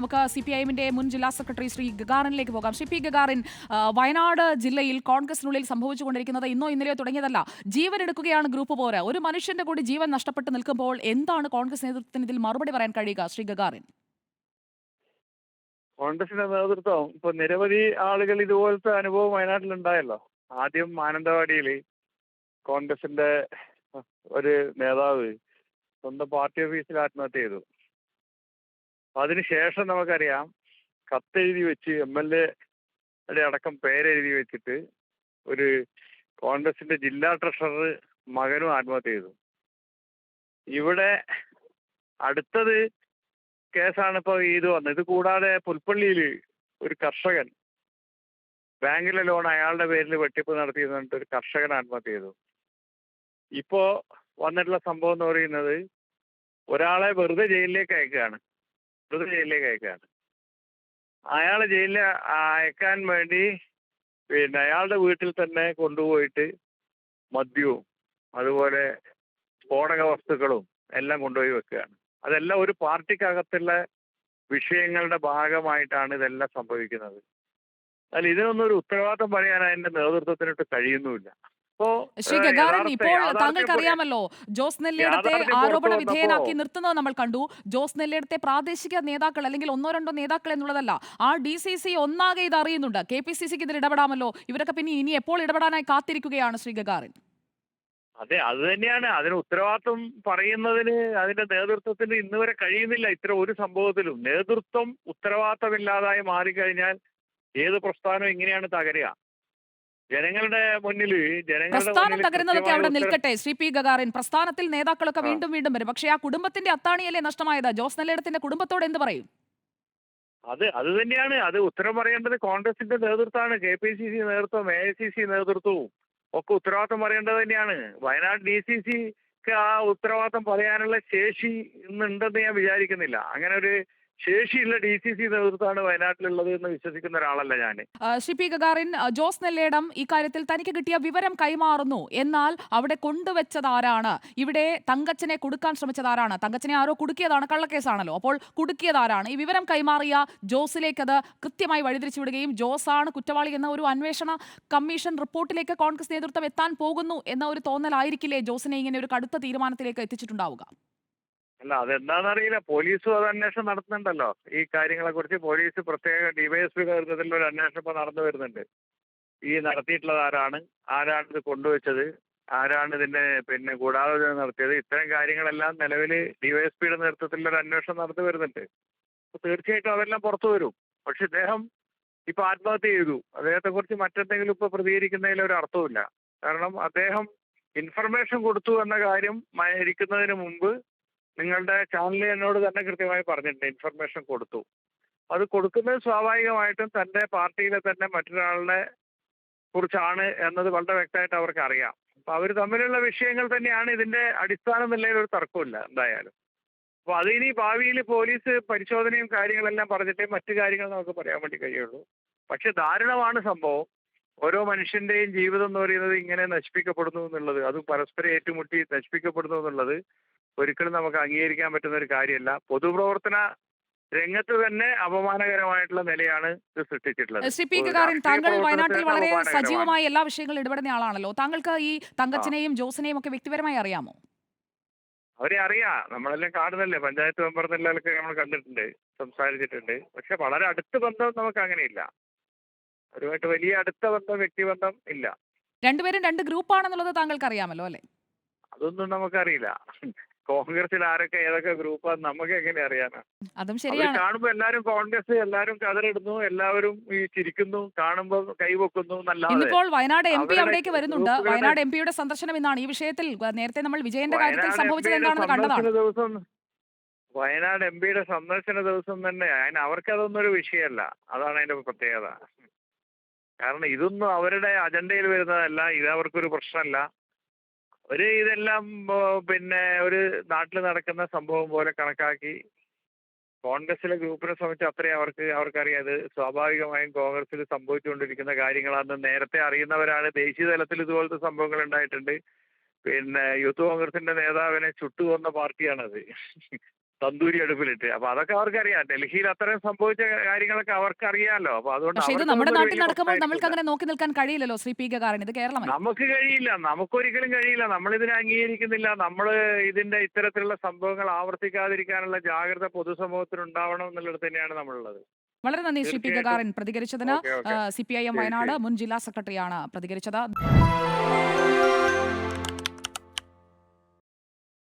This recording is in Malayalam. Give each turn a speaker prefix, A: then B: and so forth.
A: നമുക്ക് CPIM-ന്റെ മുൻ ജില്ലാ സെക്രട്ടറി ശ്രീ ഗഗാറിനിലേക്ക് പോകാം. ശ്രീ പി ഗഗാറിൻ, വയനാട് ജില്ലയിൽ കോൺഗ്രസിനുള്ളിൽ സംഭവിച്ചുകൊണ്ടിരിക്കുന്നത് ഇന്നോ ഇന്നലെയോ തുടങ്ങിയതല്ല. ജീവൻ എടുക്കുകയാണ് ഗ്രൂപ്പ് പോര്. ഒരു മനുഷ്യന്റെ കൂടി ജീവൻ നഷ്ടപ്പെട്ട് നിൽക്കുമ്പോൾ എന്താണ് കോൺഗ്രസ് നേതൃത്വത്തിന് ഇതിൽ മറുപടി പറയാൻ കഴിയുക? ശ്രീ ഗഗാറിൻ.
B: കോൺഗ്രസിന്റെ നേതൃത്വം ഇപ്പൊ നിരവധി ആളുകൾ ഇതുപോലത്തെ അനുഭവം വയനാട്ടിലുണ്ടായല്ലോ. ആദ്യം മാനന്തവാടിയിൽ കോൺഗ്രസിന്റെ ഒരു നേതാവ് സ്വന്തം പാർട്ടി ഓഫീസിൽ ആത്മഹത്യ ചെയ്തു. അതിനുശേഷം നമുക്കറിയാം, കത്തെഴുതി വെച്ച് MLA അടക്കം പേരെഴുതി വെച്ചിട്ട് ഒരു കോൺഗ്രസിന്റെ ജില്ലാ ട്രഷറർ മകനും ആത്മഹത്യ ചെയ്തു. ഇവിടെ അടുത്തത് കേസാണ് ഇപ്പോൾ ഇത് വന്നത്. ഇത് കൂടാതെ പുൽപ്പള്ളിയിൽ ഒരു കർഷകൻ ബാങ്കിലെ ലോൺ അയാളുടെ പേരിൽ വെട്ടിപ്പ് നടത്തിയെന്ന് ഒരു കർഷകൻ ആത്മഹത്യ ചെയ്തു. ഇപ്പോ വന്നിട്ടുള്ള സംഭവം എന്ന് പറയുന്നത് ഒരാളെ വെറുതെ ജയിലിലേക്ക് അയക്കുകയാണ്. അയാളെ ജയിലിൽ അയക്കാൻ വേണ്ടി അയാളുടെ വീട്ടിൽ തന്നെ കൊണ്ടുപോയിട്ട് മദ്യവും അതുപോലെ സ്ഫോടക വസ്തുക്കളും എല്ലാം കൊണ്ടുപോയി വെക്കുകയാണ്. അതെല്ലാം ഒരു പാർട്ടിക്കകത്തുള്ള വിഷയങ്ങളുടെ ഭാഗമായിട്ടാണ് ഇതെല്ലാം സംഭവിക്കുന്നത്. അതിൽ ഇതിനൊന്നും ഒരു ഉത്തരവാദിത്തം പറയാൻ അതിന്റെ നേതൃത്വത്തിനൊട്ട് കഴിയുന്നുമില്ല.
A: ശ്രീ ഗഗാറിൻ, ഇപ്പോൾ താങ്കൾക്ക് അറിയാമല്ലോ, ജോസ് നെല്ലിടത്തെ ആരോപണ വിധേയനാക്കി നിർത്തുന്നത് നമ്മൾ കണ്ടു. ജോസ് നെല്ലിടത്തെ പ്രാദേശിക നേതാക്കൾ അല്ലെങ്കിൽ ഒന്നോ രണ്ടോ നേതാക്കൾ എന്നുള്ളതല്ല, ആ DCC ഒന്നാകെ ഇത് അറിയുന്നുണ്ട്. KPCCക്ക് ഇതിൽ ഇടപെടാമല്ലോ. ഇവരൊക്കെ പിന്നെ ഇനി എപ്പോൾ ഇടപെടാനായി കാത്തിരിക്കുകയാണ് ശ്രീ ഗഗാറിൻ?
B: അതെ, അത് തന്നെയാണ്. അതിന് ഉത്തരവാദിത്വം പറയുന്നതിന് അതിന്റെ നേതൃത്വത്തിന് ഇന്ന് വരെ കഴിയുന്നില്ല. ഇത്തരം ഒരു സംഭവത്തിലും നേതൃത്വം ഉത്തരവാദിത്തമില്ലാതായി മാറിക്കഴിഞ്ഞാൽ ഏത് പ്രസ്ഥാനവും ഇങ്ങനെയാണ് തകരുക. ജനങ്ങളുടെ മുന്നിൽ
A: പ്രസ്ഥാനം തകരുന്നതൊക്കെ അവിടെ നിൽക്കട്ടെ ശ്രീ പി ഗഗാറിൻ. പ്രസ്ഥാനത്തിൽ നേതാക്കളൊക്കെ വീണ്ടും വീണ്ടും വരും. പക്ഷേ ആ കുടുംബത്തിന്റെ അത്താണിയല്ലേ നഷ്ടമായത്? ജോസ് നെല്ലിടത്തിന്റെ കുടുംബത്തോട് എന്ത് പറയും?
B: അത് തന്നെയാണ്. അത് ഉത്തരം പറയേണ്ടത് കോൺഗ്രസിന്റെ നേതൃത്വമാണ്. KPCC നേതൃത്വം, AICC നേതൃത്വവും ഒക്കെ ഉത്തരവാദിത്തം പറയേണ്ടത് തന്നെയാണ്. വയനാട് DCCക്ക് ആ ഉത്തരവാദിത്തം പറയാനുള്ള ശേഷി ഇന്നുണ്ടെന്ന് ഞാൻ വിചാരിക്കുന്നില്ല. അങ്ങനെ ഒരു ശേഷിയുള്ള DCC നേതൃത്വമാണ് വയനാട്ടിലുള്ളത് എന്ന് വിശ്വസിക്കുന്ന ഒരാളല്ല ഞാൻ.
A: ശ്രീ പി ഗഗാറിൻ, ജോസ് നെല്ലേടം ഇക്കാര്യത്തിൽ തനിക്ക് കിട്ടിയ വിവരം കൈമാറുന്നു. എന്നാൽ അവിടെ കൊണ്ടുവച്ചത് ആരാണ്? ഇവിടെ തങ്കച്ചനെ കൊടുക്കാൻ ശ്രമിച്ചത് ആരാണ്? തങ്കച്ചനെ ആരോ കുടുക്കിയതാണ്, കള്ളക്കേസാണല്ലോ. അപ്പോൾ കുടുക്കിയത് ആരാണ്? ഈ വിവരം കൈമാറിയ ജോസിലേക്ക് അത് കൃത്യമായി വഴിതിരിച്ചു വിടുകയും ജോസാണ് കുറ്റവാളി എന്ന ഒരു അന്വേഷണ കമ്മീഷൻ റിപ്പോർട്ടിലേക്ക് കോൺഗ്രസ് നേതൃത്വം എത്താൻ പോകുന്നു എന്ന ഒരു തോന്നലായിരിക്കില്ലേ ജോസിനെ ഇങ്ങനെ ഒരു കടുത്ത തീരുമാനത്തിലേക്ക് എത്തിച്ചിട്ടുണ്ടാവുക?
B: അല്ല, അതെന്താണെന്നറിയില്ല. പോലീസും അത് അന്വേഷണം നടത്തുന്നുണ്ടല്ലോ. ഈ കാര്യങ്ങളെ കുറിച്ച് പോലീസ് പ്രത്യേക DYSP നേതൃത്വത്തിൽ ഒരു അന്വേഷണം ഇപ്പോൾ നടന്നു വരുന്നുണ്ട്. ഈ നടത്തിയിട്ടുള്ളത് ആരാണ് ഇത് കൊണ്ടുവച്ചത്, ആരാണ് ഇതിന്റെ ഗൂഢാലോചന നടത്തിയത്, ഇത്തരം കാര്യങ്ങളെല്ലാം നിലവിൽ DYSPയുടെ നേതൃത്വത്തിൽ ഒരു അന്വേഷണം നടന്നു വരുന്നുണ്ട്. അപ്പോൾ തീർച്ചയായിട്ടും അതെല്ലാം പുറത്തു വരും. പക്ഷെ ഇദ്ദേഹം ഇപ്പൊ ആത്മഹത്യ ചെയ്തു. അദ്ദേഹത്തെ കുറിച്ച് മറ്റെന്തെങ്കിലും ഇപ്പൊ പ്രതികരിക്കുന്നതിൽ ഒരു അർത്ഥവുമില്ല. കാരണം അദ്ദേഹം ഇൻഫർമേഷൻ കൊടുത്തു എന്ന കാര്യം ഇരിക്കുന്നതിന് മുമ്പ് നിങ്ങളുടെ ചാനൽ എന്നോട് തന്നെ കൃത്യമായി പറഞ്ഞിട്ടുണ്ട്, ഇൻഫർമേഷൻ കൊടുത്തു. അത് കൊടുക്കുന്നത് സ്വാഭാവികമായിട്ടും തന്റെ പാർട്ടിയിലെ തന്നെ മറ്റൊരാളുടെ കുറിച്ചാണ് എന്നത് വളരെ വ്യക്തമായിട്ട് അവർക്ക് അറിയാം. അപ്പൊ അവർ തമ്മിലുള്ള വിഷയങ്ങൾ തന്നെയാണ് ഇതിന്റെ അടിസ്ഥാനം എന്നുള്ളതിൽ ഒരു തർക്കമില്ല എന്തായാലും. അപ്പൊ അതിനി ഭാവിയിൽ പോലീസ് പരിശോധനയും കാര്യങ്ങളെല്ലാം പറഞ്ഞിട്ടേ മറ്റു കാര്യങ്ങൾ നമുക്ക് പറയാൻ വേണ്ടി കഴിയുള്ളൂ. പക്ഷെ ദാരുണമാണ് സംഭവം. ഓരോ മനുഷ്യന്റെയും ജീവിതം എന്ന് പറയുന്നത് ഇങ്ങനെ നശിപ്പിക്കപ്പെടുന്നു എന്നുള്ളത്, അത് പരസ്പരം ഏറ്റുമുട്ടി നശിപ്പിക്കപ്പെടുന്നു എന്നുള്ളത് ഒരിക്കലും നമുക്ക് അംഗീകരിക്കാൻ പറ്റുന്ന ഒരു കാര്യമല്ല. പൊതുപ്രവർത്തന രംഗത്ത് തന്നെ അപമാനകരമായിട്ടുള്ള നിലയാണ് ഇത് സൃഷ്ടിച്ചിട്ടുള്ളത്.
A: ശ്രീ പി ഗഗാറിൻ, താങ്കൾ വയനാട്ടിൽ വളരെ സജീവമായി എല്ലാ വിഷയങ്ങളും ഇടപെടുന്ന ആളാണല്ലോ. താങ്കൾക്ക് ഈ തങ്കച്ചനെയും ജോസിനെയും ഒക്കെ വ്യക്തിപരമായി അറിയാമോ?
B: അവരെ അറിയാം, നമ്മളെല്ലാം കാണുന്നല്ലേ. പഞ്ചായത്ത് മെമ്പർ എന്നുള്ളതൊക്കെ നമ്മൾ കണ്ടിട്ടുണ്ട്, സംസാരിച്ചിട്ടുണ്ട്. പക്ഷെ വളരെ അടുത്ത ബന്ധം നമുക്ക് അങ്ങനെയില്ല. അവരുമായിട്ട് വലിയ അടുത്ത ബന്ധം, വ്യക്തിബന്ധം ഇല്ല.
A: രണ്ടുപേരും രണ്ട് ഗ്രൂപ്പാണെന്നുള്ളത് താങ്കൾക്ക് അറിയാമല്ലോ അല്ലെ?
B: അതൊന്നും നമുക്കറിയില്ല. കോൺഗ്രസിൽ ആരൊക്കെ ഏതൊക്കെ ഗ്രൂപ്പാന്ന് നമുക്ക് എങ്ങനെ അറിയാനാ?
A: അതും
B: അവർ
A: ശരിയാണ്.
B: കാണുമ്പോ എല്ലാരും കോൺഗ്രസ്, എല്ലാരും കതറിടുന്നു, എല്ലാവരും ഈ ചിരിക്കുന്നു, കാണുമ്പോൾ കൈവക്കുന്നു എന്നല്ലാതെ
A: ഇന്നിപ്പോൾ വയനാട് MP
B: അവരുടെ
A: അവിടേക്ക് വരുന്നുണ്ട്.
B: ഗ്രൂപ്പുകളുടെ
A: വയനാട് MP യുടെ സന്ദർശനം ഇന്നാണ്. ഈ വിഷയത്തിൽ നേരത്തെ നമ്മൾ വിജയന്റെ കാര്യത്തിൽ
B: വയനാട്
A: സംഭവിച്ചത്
B: എംപിയുടെ
A: എന്താണെന്ന് കണ്ടതാണ്.
B: വയനാട് MPയുടെ സന്ദർശന ദിവസം തന്നെ അവർക്കതൊന്നും ഒരു വിഷയമല്ല. അതാണ് അതിന്റെ പ്രത്യേകത. കാരണം ഇതൊന്നും അവരുടെ അജണ്ടയിൽ വരുന്നതല്ല, ഇത് അവർക്കൊരു പ്രശ്നമല്ല. ഇതെല്ലാം ഒരു നാട്ടിൽ നടക്കുന്ന സംഭവം പോലെ കണക്കാക്കി കോൺഗ്രസിലെ ഗ്രൂപ്പിനെ സംബന്ധിച്ച് അത്രയും അവർക്കറിയാം. ഇത് സ്വാഭാവികമായും കോൺഗ്രസിൽ സംഭവിച്ചുകൊണ്ടിരിക്കുന്ന കാര്യങ്ങളാണെന്ന് നേരത്തെ അറിയുന്നവരാണ്. ദേശീയ തലത്തിൽ ഇതുപോലത്തെ സംഭവങ്ങൾ ഉണ്ടായിട്ടുണ്ട്. യൂത്ത് കോൺഗ്രസിന്റെ നേതാവിനെ ചുട്ടുകൊന്ന പാർട്ടിയാണത്. തന്തൂരി അടുപ്പിലിട്ട്. അപ്പൊ അതൊക്കെ അവർക്കറിയാം. ഡൽഹിയിൽ അത്രയും സംഭവിച്ച കാര്യങ്ങളൊക്കെ അവർക്കറിയാലോ. അപ്പൊ അതുകൊണ്ട്
A: പക്ഷേ ഇത്
B: അവർക്ക്
A: നമ്മുടെ
B: അതൊന്നും
A: നാട്ടിൽ
B: വലിയ
A: നടക്കുമ്പോൾ നമ്മൾക്ക്
B: പ്രശ്നമായിരിക്കില്ല.
A: അങ്ങനെ നോക്കി നിൽക്കാൻ കഴിയില്ലല്ലോ ശ്രീ പി ഗഗാറിൻ, ഇത് കേരളമല്ല.
B: നമുക്ക് കഴിയില്ല, നമുക്കൊരിക്കലും കഴിയില്ല. നമ്മളിതിനെ അംഗീകരിക്കുന്നില്ല. നമ്മൾ ഇതിന്റെ ഇത്തരത്തിലുള്ള സംഭവങ്ങൾ ആവർത്തിക്കാതിരിക്കാനുള്ള ജാഗ്രത പൊതുസമൂഹത്തിന് ഉണ്ടാവണം എന്നുള്ളത് തന്നെയാണ് നമ്മളുള്ളത്.
A: വളരെ നന്ദി ശ്രീ പി
B: തീർച്ചയായിട്ടും.
A: ഗഗാറിൻ പ്രതികരിച്ചതിന്.
B: Okay, okay.
A: CPIM
B: ശരി,
A: വയനാട്
B: ശരി.
A: മുൻ ജില്ലാ സെക്രട്ടറിയാണ് പ്രതികരിച്ചത്.